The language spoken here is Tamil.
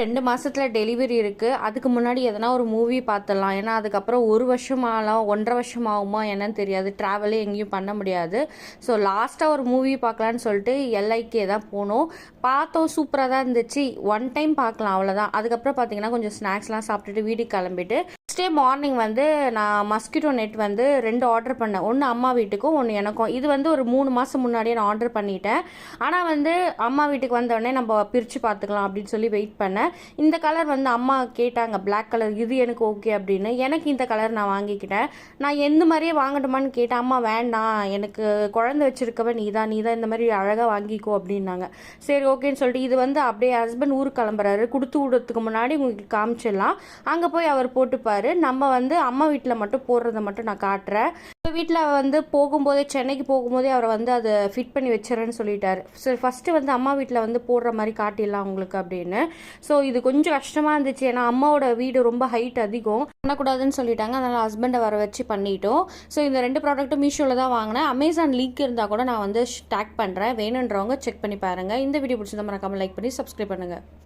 2 மாசத்துல டெலிவரி இருக்கு. அதுக்கு முன்னாடி எதனா ஒரு மூவி பார்த்துடலாம். ஏன்னா அதுக்கப்புறம் 1 வருஷம் ஆகலாம், 1.5 வருஷம் ஆகுமா என்னன்னு தெரியாது. ட்ராவலே எங்கேயும் பண்ண முடியாது. ஸோ லாஸ்ட்டாக ஒரு மூவி பார்க்கலான்னு சொல்லிட்டு எல்ஐக்கே தான் போனோம். பார்த்தோம், சூப்பராக தான் இருந்துச்சு. ஒன் டைம் பார்க்கலாம் அவ்வளோதான். அதுக்கப்புறம் பார்த்தீங்கன்னா கொஞ்சம் ஸ்நாக்ஸ்லாம் சாப்பிட்டுட்டு வீட்டுக்கு கிளம்பிட்டு நெக்ஸ்ட் டே மார்னிங் வந்து நான் மஸ்கிட்டோ நெட் வந்து 2 ஆர்டர் பண்ணேன். ஒன்று அம்மா வீட்டுக்கும், ஒன்று எனக்கும். இது வந்து ஒரு 3 மாதம் முன்னாடியே நான் ஆர்டர் பண்ணிட்டேன். ஆனால் வந்து அம்மா வீட்டுக்கு வந்தோடனே நம்ம பிரித்து பார்த்துக்கலாம் அப்படின்னு சொல்லி வெயிட் பண்ணேன். இந்த கலர் வந்து அம்மா கேட்டாங்க, பிளாக் கலர், இது எனக்கு ஓகே அப்படின்னு. எனக்கு இந்த கலர் நான் வாங்கிக்கிட்டேன். நான் எந்த மாதிரியே வாங்கட்டுமான்னு கேட்டேன். அம்மா வேண்டாம், எனக்கு குழந்தை வச்சிருக்கவ நீ தான் இந்த மாதிரி அழகாக வாங்கிக்கோ அப்படின்னாங்க. சரி ஓகேன்னு சொல்லிட்டு இது வந்து அப்படியே ஹஸ்பண்ட் ஊருக்கு கிளம்புறாரு. கொடுத்து விடுறதுக்கு முன்னாடி உங்களுக்கு காமிச்சிடலாம், அங்கே போய் அவர் போட்டுப்பார். நம்ம வந்து அம்மா வீட்டில் மட்டும் போடுறத மட்டும் நான் காட்டுறேன். வீட்டில் வந்து போகும்போதே, சென்னைக்கு போகும்போதே அவரை வந்து அதை ஃபிட் பண்ணி வச்சுறேன்னு சொல்லிட்டாரு. சரி ஃபஸ்ட்டு வந்து அம்மா வீட்டில் வந்து போடுற மாதிரி காட்டிடலாம் உங்களுக்கு அப்படின்னு. ஸோ இது கொஞ்சம் கஷ்டமாக இருந்துச்சு. ஏன்னா அம்மாவோட வீடு ரொம்ப ஹைட் அதிகம், பண்ணக்கூடாதுன்னு சொல்லிட்டாங்க. அதனால் ஹஸ்பண்டை வர வச்சு பண்ணிட்டோம். ஸோ இந்த 2 ப்ராடக்ட்டும் மீஷோவில் தான் வாங்கினேன். அமேசான் லிங்க் இருந்தால் கூட நான் வந்து டேக் பண்ணுறேன், வேணுன்றவங்க செக் பண்ணி பாருங்கள். இந்த வீடியோ பிடிச்சிருந்தா மறக்காமல் லைக் பண்ணி சப்ஸ்கிரைப் பண்ணுங்கள்.